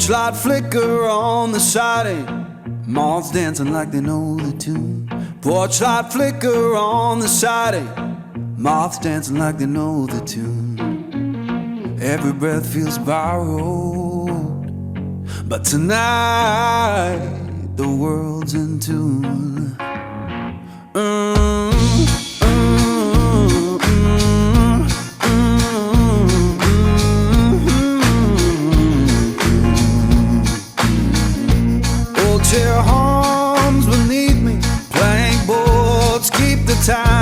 Porch light flicker on the siding, moths dancing like they know the tune. Porch light flicker on the siding, moths dancing like they know the tune. Every breath feels borrowed, but tonight the world's in tune. Chair hums beneath me, plank boards keep the time.